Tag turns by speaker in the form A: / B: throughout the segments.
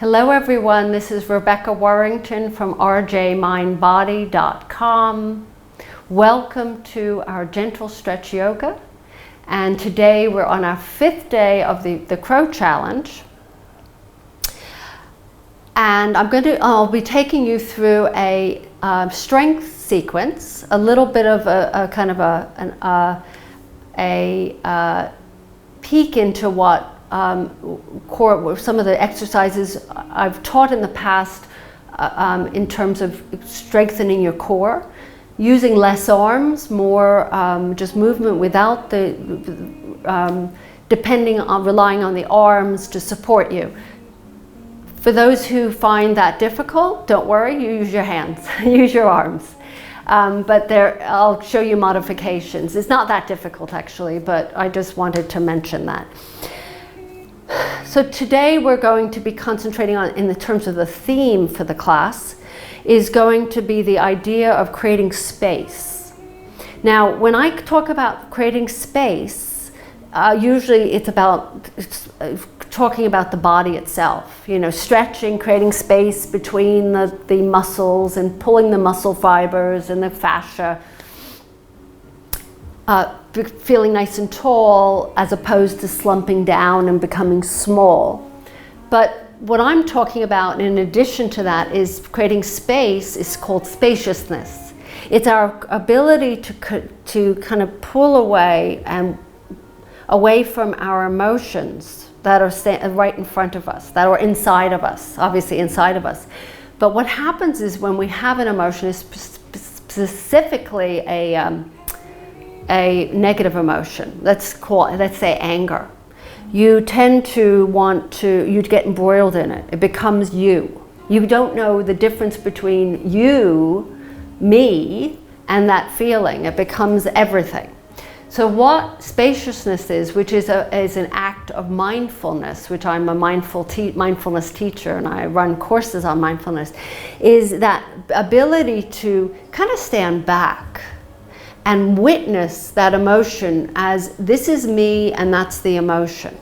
A: Hello everyone, this is Rebecca Warrington from rjmindbody.com. Welcome to our gentle stretch yoga. And today we're on our 5th day of the Crow Challenge. And I'll be taking you through a strength sequence, a little bit of a kind of a peek into what some of the exercises I've taught in the past in terms of strengthening your core, using less arms, more just movement without the relying on the arms to support you. For those who find that difficult, don't worry, you use your hands, use your arms. But I'll show you modifications. It's not that difficult actually, but I just wanted to mention that. So today we're going to be concentrating on, in the terms of the theme for the class, is going to be the idea of creating space. Now, when I talk about creating space, usually it's talking about the body itself. You know, stretching, creating space between the muscles and pulling the muscle fibers and the fascia. Feeling nice and tall as opposed to slumping down and becoming small. But what I'm talking about in addition to that is creating space is called spaciousness. It's our ability to kind of pull away from our emotions that are right in front of us, that are inside of us, obviously inside of us. But what happens is when we have an emotion, is specifically a negative emotion, let's say anger, you tend to you get embroiled in it. It becomes you. You don't know the difference between you, me, and that feeling. It becomes everything. So what spaciousness is, which is an act of mindfulness, which I'm a mindfulness teacher and I run courses on mindfulness, is that ability to kind of stand back and witness that emotion as this is me and that's the emotion.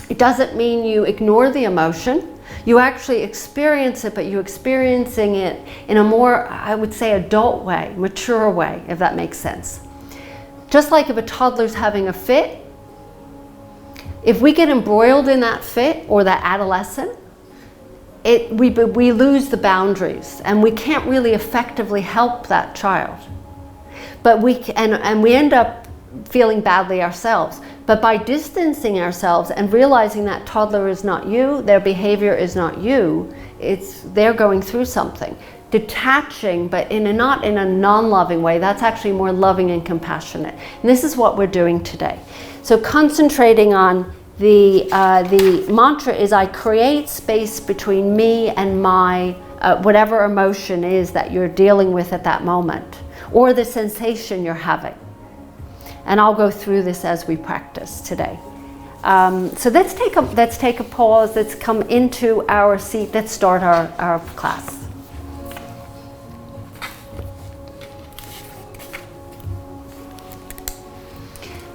A: It doesn't mean you ignore the emotion. You actually experience it, but you're experiencing it in a more, I would say, adult way, mature way, if that makes sense. Just like if a toddler's having a fit, if we get embroiled in that fit or that adolescent, we lose the boundaries and we can't really effectively help that child. But we end up feeling badly ourselves. But by distancing ourselves and realizing that toddler is not you, their behavior is not you, they're going through something. Detaching, but not in a non-loving way, that's actually more loving and compassionate. And this is what we're doing today. So concentrating on the mantra is I create space between me and my whatever emotion is that you're dealing with at that moment, or the sensation you're having. And I'll go through this as we practice today. So let's take a pause, let's come into our seat, let's start our class.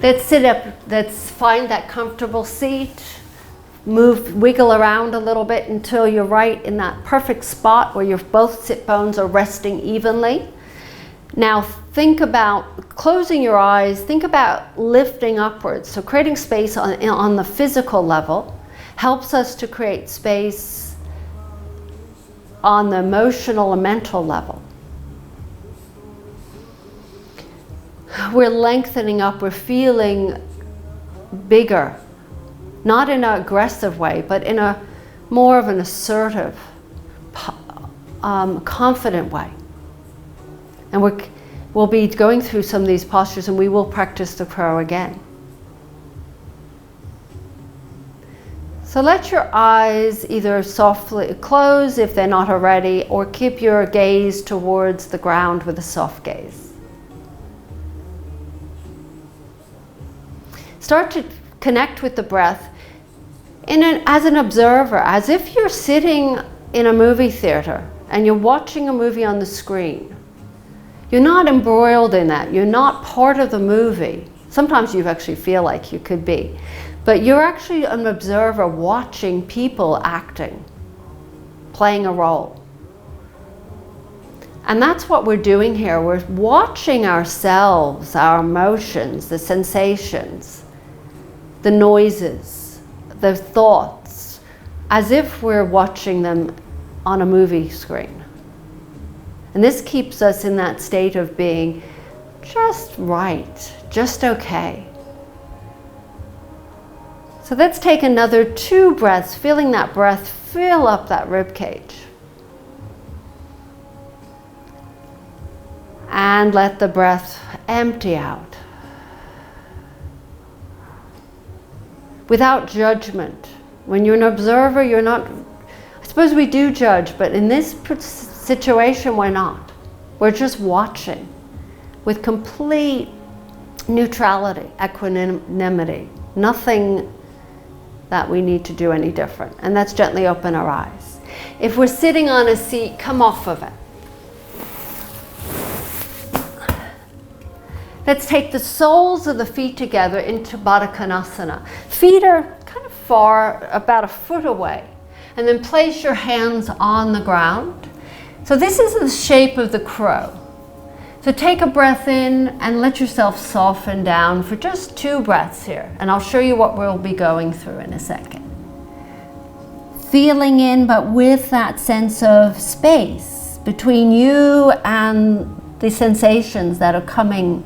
A: Let's sit up, let's find that comfortable seat, wiggle around a little bit until you're right in that perfect spot where your both sit bones are resting evenly. Now think about closing your eyes, think about lifting upwards. So creating space on the physical level helps us to create space on the emotional and mental level. We're lengthening up, we're feeling bigger, not in an aggressive way, but in a more of an assertive, confident way. And we'll be going through some of these postures and we will practice the crow again. So let your eyes either softly close if they're not already, or keep your gaze towards the ground with a soft gaze. Start to connect with the breath as an observer, as if you're sitting in a movie theater and you're watching a movie on the screen. You're not embroiled in that. You're not part of the movie. Sometimes you actually feel like you could be. But you're actually an observer watching people acting. playing a role. And that's what we're doing here. We're watching ourselves, our emotions, the sensations, the noises, the thoughts, as if we're watching them on a movie screen. And this keeps us in that state of being just right, just okay. So let's take another 2 breaths, feeling that breath fill up that rib cage. And let the breath empty out. Without judgment. When you're an observer, you're not, I suppose we do judge, but in this situation, we're not. We're just watching with complete neutrality, equanimity, nothing that we need to do any different. And that's gently open our eyes. If we're sitting on a seat, come off of it. Let's take the soles of the feet together into Baddha Konasana. Feet are kind of far, about a foot away. And then place your hands on the ground. So this is the shape of the crow. So take a breath in and let yourself soften down for just 2 breaths here. And I'll show you what we'll be going through in a second. Feeling in, but with that sense of space between you and the sensations that are coming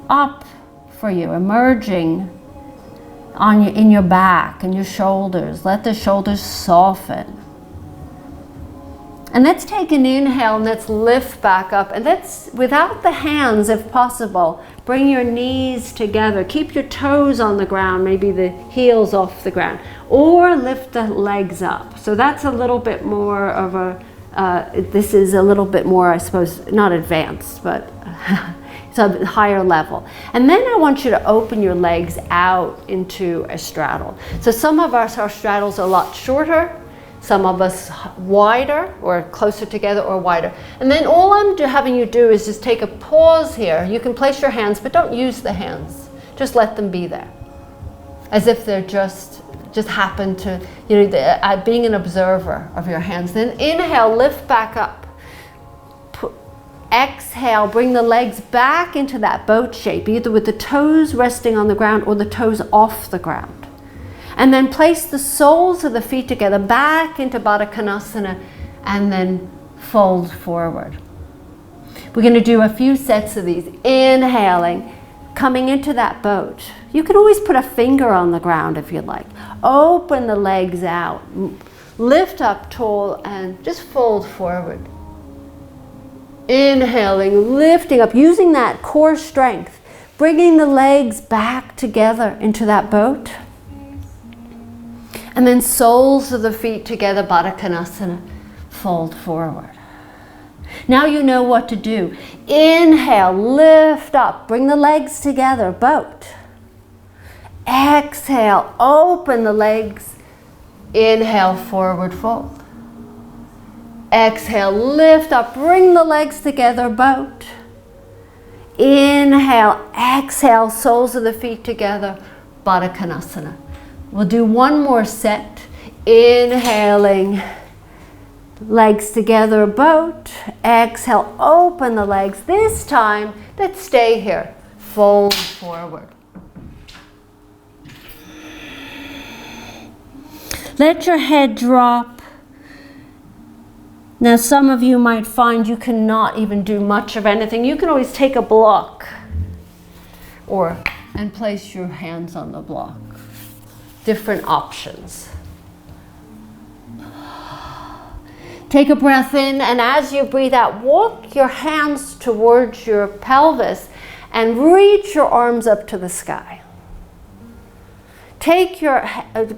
A: up for you, emerging in your back and your shoulders. Let the shoulders soften. And let's take an inhale and let's lift back up. And let's, without the hands if possible, bring your knees together. Keep your toes on the ground, maybe the heels off the ground. Or lift the legs up. So that's a little bit more of a, this is a little bit more, I suppose, not advanced, but it's a higher level. And then I want you to open your legs out into a straddle. So some of us, our straddles are a lot shorter. Some of us wider or closer together or wider. And then all I'm having you do is just take a pause here. You can place your hands, but don't use the hands. Just let them be there. As if they're just happen to, being an observer of your hands. Then inhale, lift back up. Exhale, bring the legs back into that boat shape, either with the toes resting on the ground or the toes off the ground. And then place the soles of the feet together back into Baddha Konasana and then fold forward. We're going to do a few sets of these. Inhaling, coming into that boat. You can always put a finger on the ground if you'd like. Open the legs out. Lift up tall and just fold forward. Inhaling, lifting up, using that core strength. Bringing the legs back together into that boat. And then soles of the feet together, Baddha Konasana, fold forward. Now you know what to do. Inhale, lift up, bring the legs together, boat. Exhale, open the legs. Inhale, forward fold. Exhale, lift up, bring the legs together, boat. Inhale, exhale, soles of the feet together, Baddha Konasana. We'll do one more set. Inhaling, legs together, boat. Exhale, open the legs. This time, let's stay here. Fold forward. Let your head drop. Now, some of you might find you cannot even do much of anything. You can always take a block and place your hands on the block. Different options. Take a breath in, and as you breathe out, walk your hands towards your pelvis and reach your arms up to the sky. Take your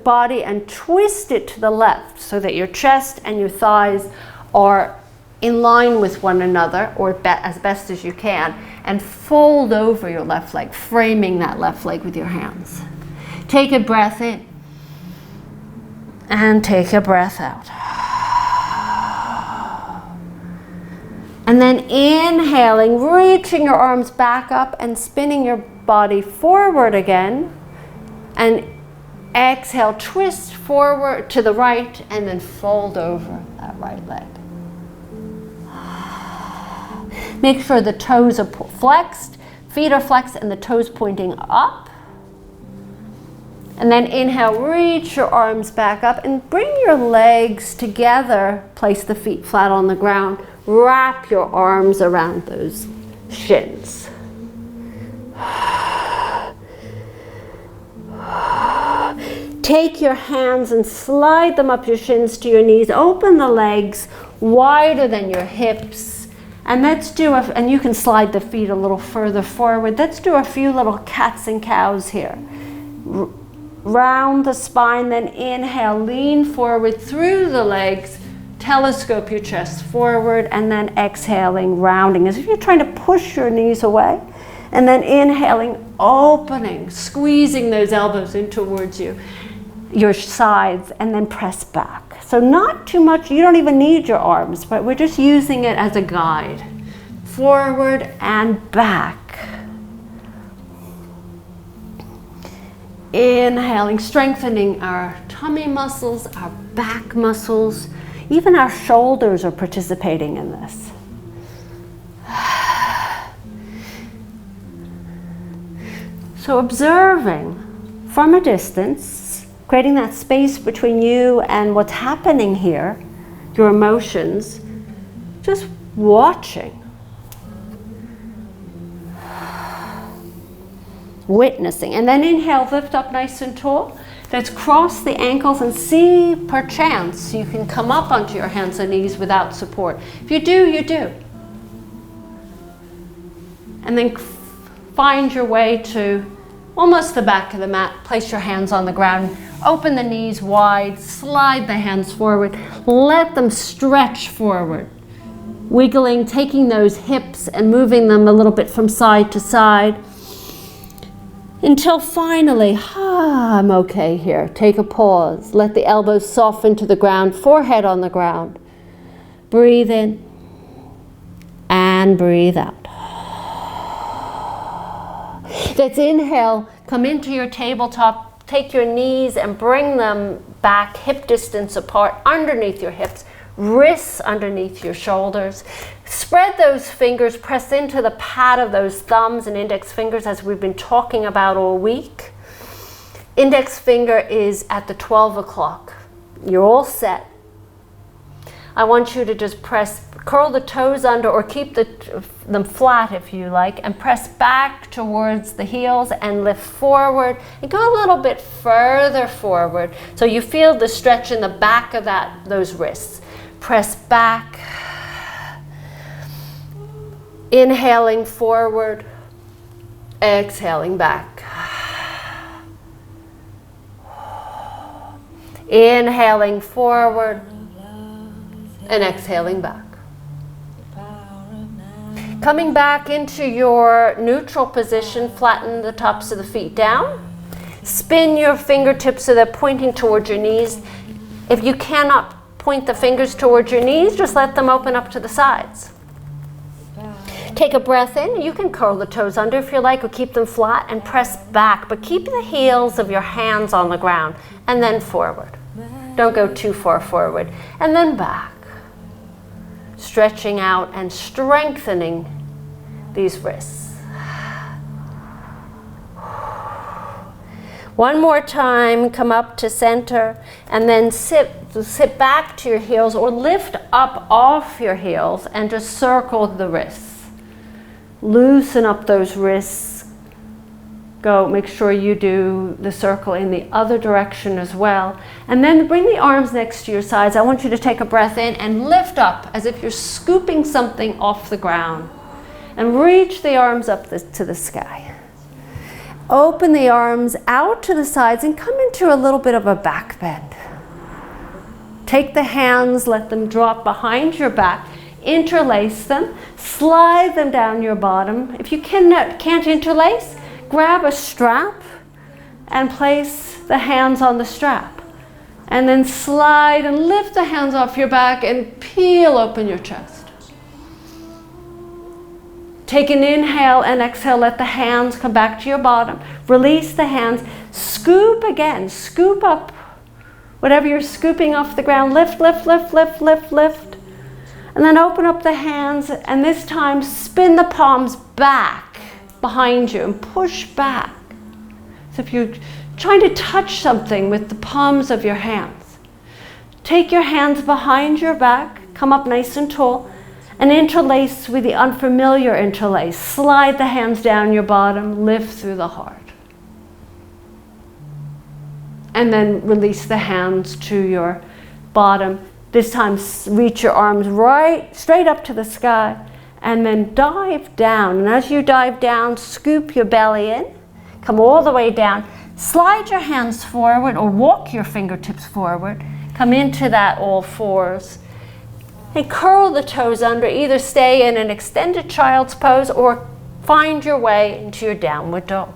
A: body and twist it to the left so that your chest and your thighs are in line with one another, or as best as you can, and fold over your left leg, framing that left leg with your hands. Take a breath in and take a breath out. And then inhaling, reaching your arms back up and spinning your body forward again. And Exhale, twist forward to the right and then fold over that right leg. Make sure the toes are flexed, feet are flexed and the toes pointing up. And then inhale, reach your arms back up and bring your legs together. Place the feet flat on the ground. Wrap your arms around those shins. Take your hands and slide them up your shins to your knees. Open the legs wider than your hips. And and you can slide the feet a little further forward. Let's do a few little cats and cows here. Round the spine, then inhale, lean forward through the legs, telescope your chest forward, and then exhaling, rounding, as if you're trying to push your knees away. And then inhaling, opening, squeezing those elbows in towards you, your sides, and then press back. So not too much, you don't even need your arms, but we're just using it as a guide. Forward and back. Inhaling, strengthening our tummy muscles, our back muscles, even our shoulders are participating in this. So observing from a distance, creating that space between you and what's happening here, your emotions, just watching. Witnessing. And then inhale, lift up nice and tall. Let's cross the ankles and see, perchance, you can come up onto your hands and knees without support. If you do, you do. And then find your way to almost the back of the mat. Place your hands on the ground. Open the knees wide. Slide the hands forward. Let them stretch forward. Wiggling, taking those hips and moving them a little bit from side to side. Until finally, I'm okay here. Take a pause. Let the elbows soften to the ground, forehead on the ground. Breathe in and breathe out. Let's inhale, come into your tabletop, take your knees and bring them back hip distance apart underneath your hips. Wrists underneath your shoulders. Spread those fingers, press into the pad of those thumbs and index fingers as we've been talking about all week. Index finger is at the 12 o'clock. You're all set. I want you to just curl the toes under or keep them flat if you like, and press back towards the heels and lift forward and go a little bit further forward so you feel the stretch in the back of those wrists. Press back, inhaling forward, exhaling back. Inhaling forward and exhaling back. Coming back into your neutral position, flatten the tops of the feet down. Spin your fingertips so they're pointing towards your knees. If you cannot point the fingers towards your knees, just let them open up to the sides. Take a breath in. You can curl the toes under if you like, or keep them flat and press back, but keep the heels of your hands on the ground and then forward. Don't go too far forward. And then back. Stretching out and strengthening these wrists. One more time, come up to center and then sit back to your heels or lift up off your heels and just circle the wrists. Loosen up those wrists. Go, make sure you do the circle in the other direction as well. And then bring the arms next to your sides. I want you to take a breath in and lift up as if you're scooping something off the ground. And reach the arms up to the sky. Open the arms out to the sides and come into a little bit of a back bend. Take the hands, let them drop behind your back. Interlace them, slide them down your bottom. If you can't interlace, grab a strap and place the hands on the strap. And then slide and lift the hands off your back and peel open your chest. Take an inhale and exhale, let the hands come back to your bottom. Release the hands, Scoop again, scoop up whatever you're scooping off the ground. Lift, lift, lift, lift, lift, lift. And then open up the hands, and this time spin the palms back behind you and push back. So if you're trying to touch something with the palms of your hands, take your hands behind your back, come up nice and tall, and interlace with the unfamiliar interlace. Slide the hands down your bottom, lift through the heart. And then release the hands to your bottom. This time reach your arms right straight up to the sky, and then dive down. And as you dive down, scoop your belly in, come all the way down, slide your hands forward or walk your fingertips forward, come into that all fours, and curl the toes under. Either stay in an extended child's pose or find your way into your downward dog.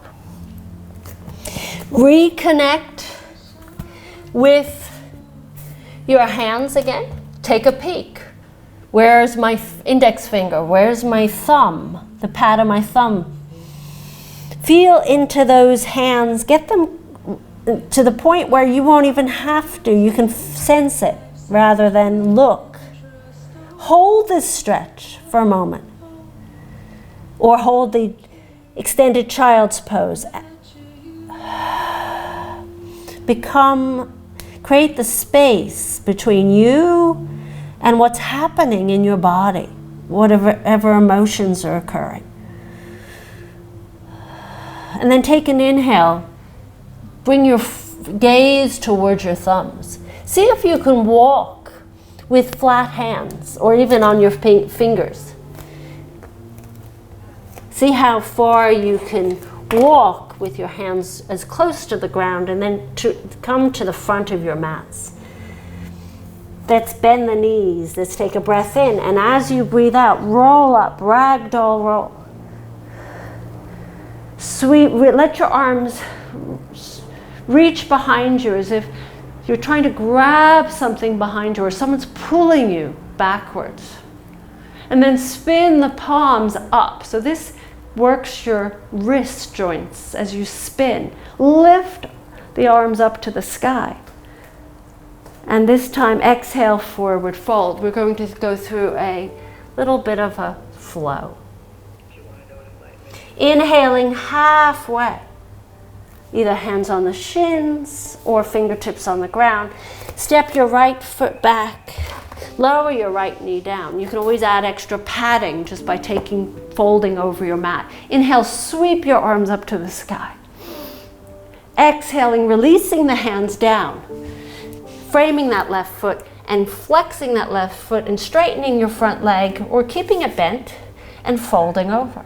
A: Reconnect with your hands again. Take a peek. Where's my index finger? Where's my thumb? The pad of my thumb. Feel into those hands. Get them to the point where you won't even have to. You can sense it rather than look. Hold this stretch for a moment. Or hold the extended child's pose. Create the space between you and what's happening in your body, whatever emotions are occurring. And then take an inhale. Bring your gaze towards your thumbs. See if you can walk with flat hands or even on your fingers. See how far you can walk with your hands as close to the ground, and then to come to the front of your mats. Let's bend the knees. Let's take a breath in, and as you breathe out, roll up, ragdoll roll. Let your arms reach behind you as if you're trying to grab something behind you or someone's pulling you backwards. And then spin the palms up. So this works your wrist joints as you spin. Lift the arms up to the sky. And this time, exhale, forward fold. We're going to go through a little bit of a flow. Inhaling halfway. Either hands on the shins or fingertips on the ground. Step your right foot back. Lower your right knee down. You can always add extra padding just by folding over your mat. Inhale, sweep your arms up to the sky. Exhaling, releasing the hands down. Framing that left foot and flexing that left foot and straightening your front leg or keeping it bent and folding over.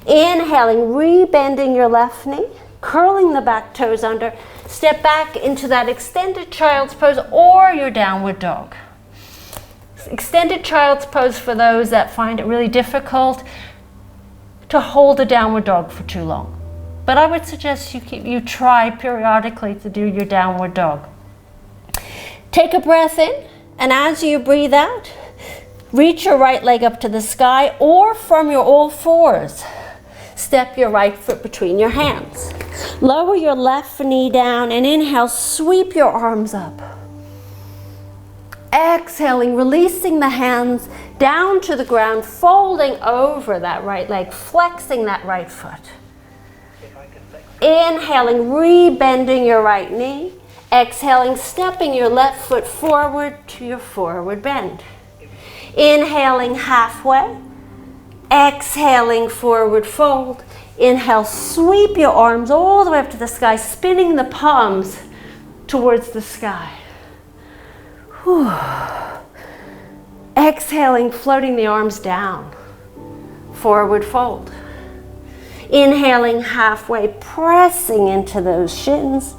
A: Inhaling, rebending your left knee, curling the back toes under. Step back into that extended child's pose or your downward dog. Extended child's pose for those that find it really difficult to hold a downward dog for too long. But I would suggest you try periodically to do your downward dog. Take a breath in, and as you breathe out, reach your right leg up to the sky, or from your all fours, step your right foot between your hands. Lower your left knee down and inhale, sweep your arms up. Exhaling, releasing the hands down to the ground, folding over that right leg, flexing that right foot. Inhaling, rebending your right knee. Exhaling, stepping your left foot forward to your forward bend. Inhaling halfway. Exhaling, forward fold. Inhale, sweep your arms all the way up to the sky, spinning the palms towards the sky. Whew. Exhaling, floating the arms down. Forward fold. Inhaling halfway, pressing into those shins.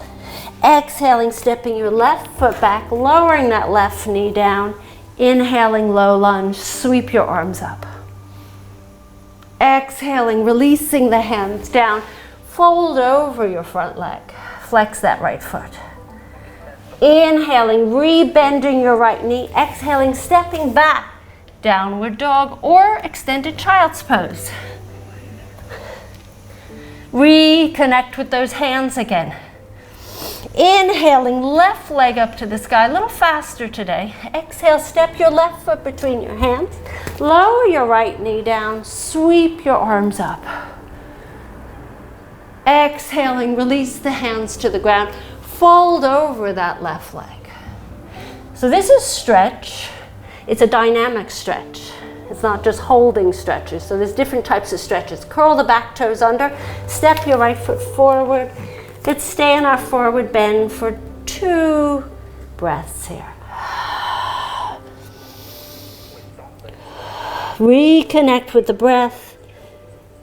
A: Exhaling, stepping your left foot back, lowering that left knee down. Inhaling, low lunge, sweep your arms up. Exhaling, releasing the hands down, fold over your front leg, flex that right foot. Inhaling, rebending your right knee. Exhaling, stepping back, downward dog or extended child's pose. Reconnect with those hands again. Inhaling, left leg up to the sky, a little faster today. Exhale, step your left foot between your hands. Lower your right knee down, sweep your arms up. Exhaling, release the hands to the ground. Fold over that left leg. So this is stretch. It's a dynamic stretch. It's not just holding stretches. So there's different types of stretches. Curl the back toes under, step your right foot forward. Let's stay in our forward bend for 2 breaths here. Reconnect with the breath.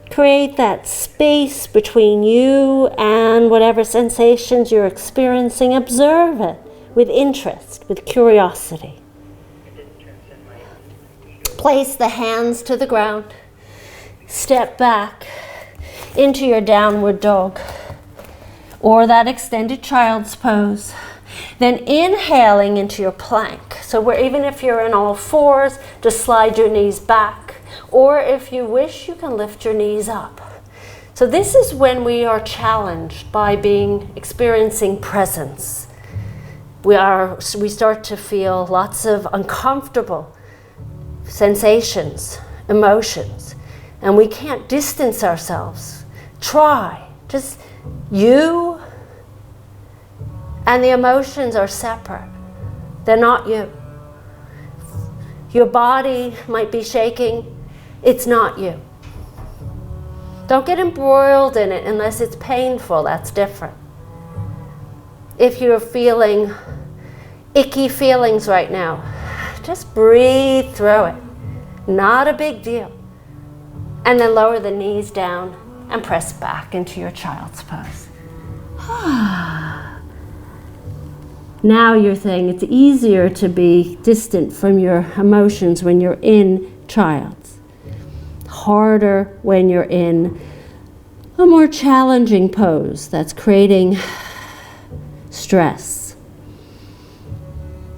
A: Create that space between you and whatever sensations you're experiencing. Observe it with interest, with curiosity. Place the hands to the ground. Step back into your downward dog or that extended child's pose. Then inhaling into your plank. So even if you're in all fours, just slide your knees back. Or if you wish, you can lift your knees up. So this is when we are challenged by experiencing presence. We start to feel lots of uncomfortable sensations, emotions, and we can't distance ourselves. Try. Just you and the emotions are separate. They're not you. Your body might be shaking. It's not you. Don't get embroiled in it unless it's painful. That's different. If you're feeling icky feelings right now, just breathe through it. Not a big deal. And then lower the knees down and press back into your child's pose. Now you're saying it's easier to be distant from your emotions when you're in child's. Harder when you're in a more challenging pose that's creating stress.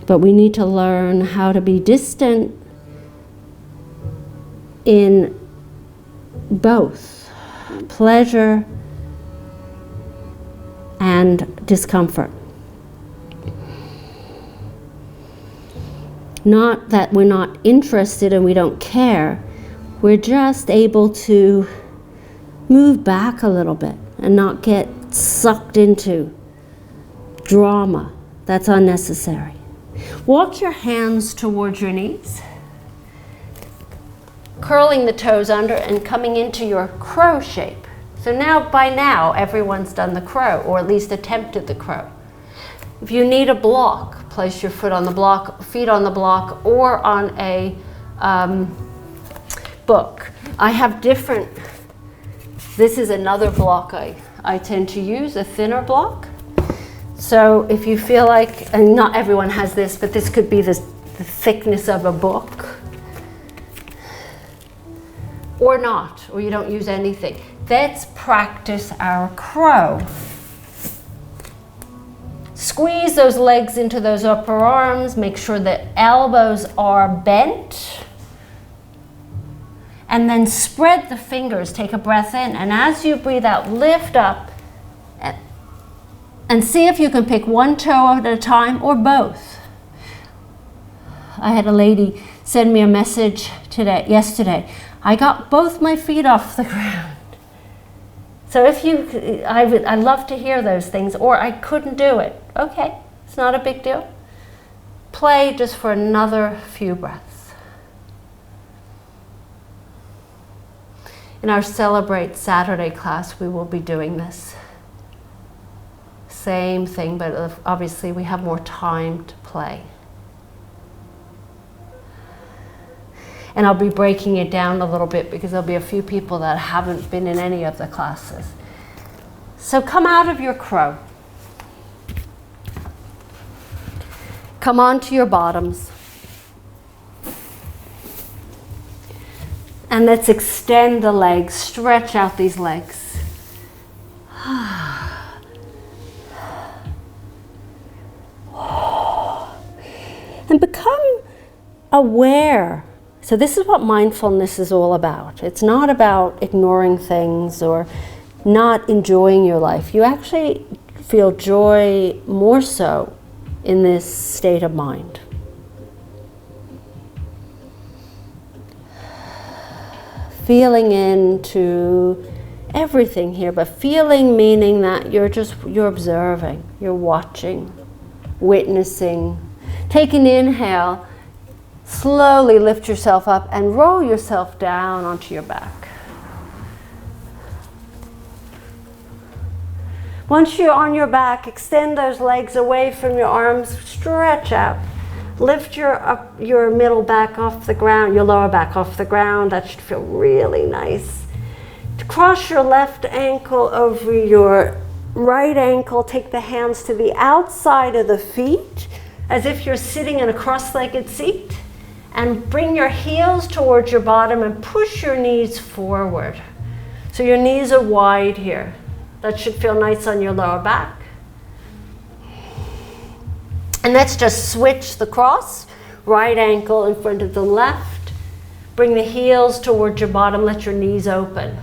A: But we need to learn how to be distant in both pleasure and discomfort. Not that we're not interested and we don't care. We're just able to move back a little bit and not get sucked into drama that's unnecessary. Walk your hands towards your knees, curling the toes under and coming into your crow shape. So by now, everyone's done the crow, or at least attempted the crow. If you need a block, place your feet on the block, or on a book. I have different, this is another block I tend to use, a thinner block. So if you feel like, and not everyone has this, but this could be the thickness of a book. Or not, or you don't use anything. Let's practice our crow. Squeeze those legs into those upper arms. Make sure the elbows are bent. And then spread the fingers. Take a breath in. And as you breathe out, lift up. And see if you can pick one toe at a time or both. I had a lady send me a message yesterday. I got both my feet off the ground. So I love to hear those things, or I couldn't do it. Okay, it's not a big deal. Play just for another few breaths. In our Celebrate Saturday class, we will be doing this. Same thing, but obviously we have more time to play. And I'll be breaking it down a little bit because there'll be a few people that haven't been in any of the classes. So come out of your crow. Come onto your bottoms. And let's extend the legs, stretch out these legs. And become aware. So this is what mindfulness is all about. It's not about ignoring things or not enjoying your life. You actually feel joy more so in this state of mind. Feeling into everything here, but feeling meaning that you're observing, you're watching, witnessing. Take an inhale, slowly lift yourself up and roll yourself down onto your back. Once you're on your back, extend those legs away from your arms, stretch out. Lift your middle back off the ground, your lower back off the ground. That should feel really nice. Cross your left ankle over your right ankle. Take the hands to the outside of the feet as if you're sitting in a cross-legged seat. And bring your heels towards your bottom and push your knees forward. So your knees are wide here. That should feel nice on your lower back. And let's just switch the cross. Right ankle in front of the left. Bring the heels towards your bottom. Let your knees open.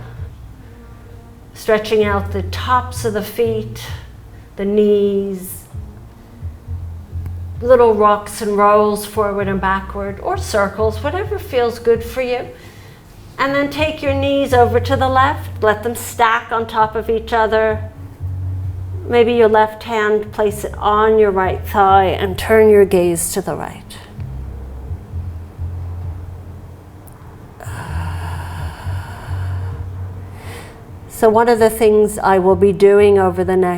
A: Stretching out the tops of the feet, the knees. Little rocks and rolls forward and backward, or circles, whatever feels good for you. And then take your knees over to the left. Let them stack on top of each other. Maybe your left hand, place it on your right thigh and turn your gaze to the right. So one of the things I will be doing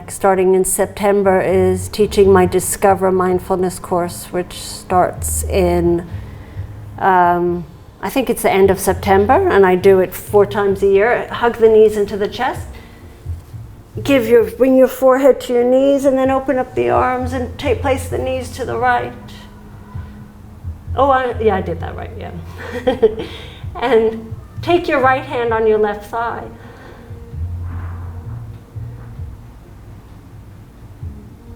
A: starting in September, is teaching my Discover Mindfulness course, which starts in, I think it's the end of September, and I do it 4 times a year. Hug the knees into the chest. Bring your forehead to your knees, and then open up the arms and place the knees to the right. I did that right, yeah. And take your right hand on your left thigh.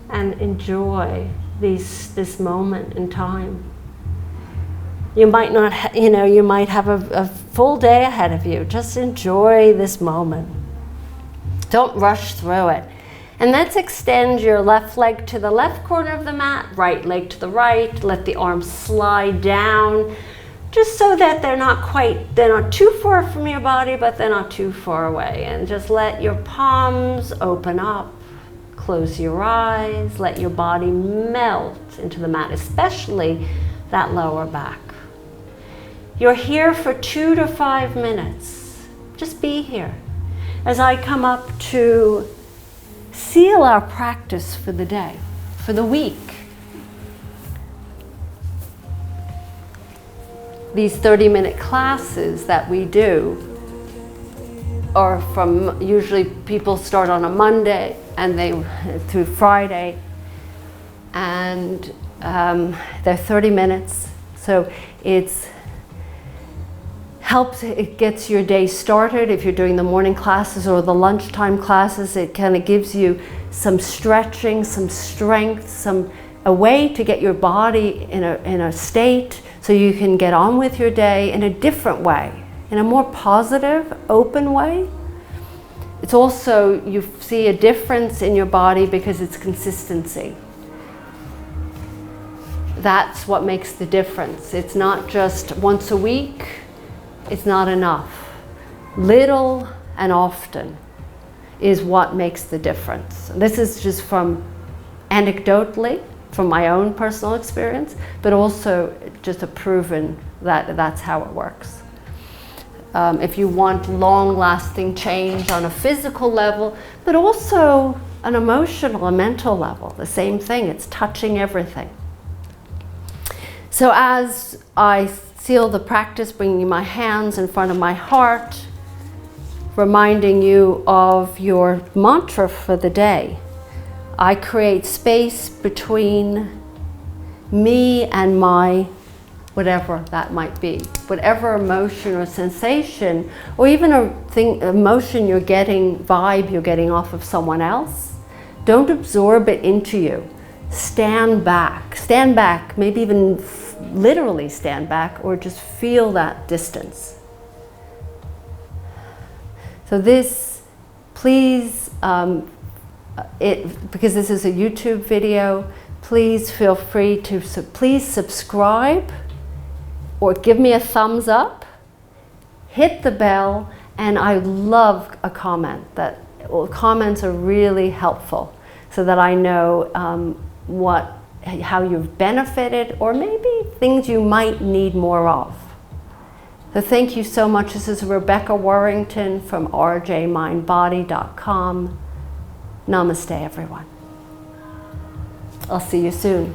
A: And enjoy this moment in time. You might not, you might have a full day ahead of you. Just enjoy this moment. Don't rush through it. And let's extend your left leg to the left corner of the mat, right leg to the right. Let the arms slide down, just so that they're not too far from your body, but they're not too far away. And just let your palms open up. Close your eyes, let your body melt into the mat, especially that lower back. You're here for 2 to 5 minutes. Just be here. As I come up to seal our practice for the day, for the week. These 30-minute classes that we do are from, usually people start on a Monday and through Friday, and they're 30 minutes. So it gets your day started. If you're doing the morning classes or the lunchtime classes, it kind of gives you some stretching, some strength, a way to get your body in a state so you can get on with your day in a different way, in a more positive, open way. It's also, you see a difference in your body because it's consistency. That's what makes the difference. It's not just once a week, it's not enough. Little and often is what makes the difference. This is just from anecdotally, from my own personal experience, but also just a proven that that's how it works. If you want long-lasting change on a physical level, but also an emotional and mental level, the same thing, it's touching everything. So as I seal the practice, bringing my hands in front of my heart, reminding you of your mantra for the day. I create space between me and my whatever that might be, whatever emotion or sensation, or even emotion you're getting, vibe you're getting off of someone else. Don't absorb it into you. Stand back, maybe even literally stand back, or just feel that distance. So this, please, because this is a YouTube video, please feel free to please subscribe or give me a thumbs up, hit the bell, and I love a comment. Comments are really helpful so that I know how you've benefited or maybe things you might need more of. So thank you so much. This is Rebecca Warrington from rjmindbody.com. Namaste, everyone. I'll see you soon.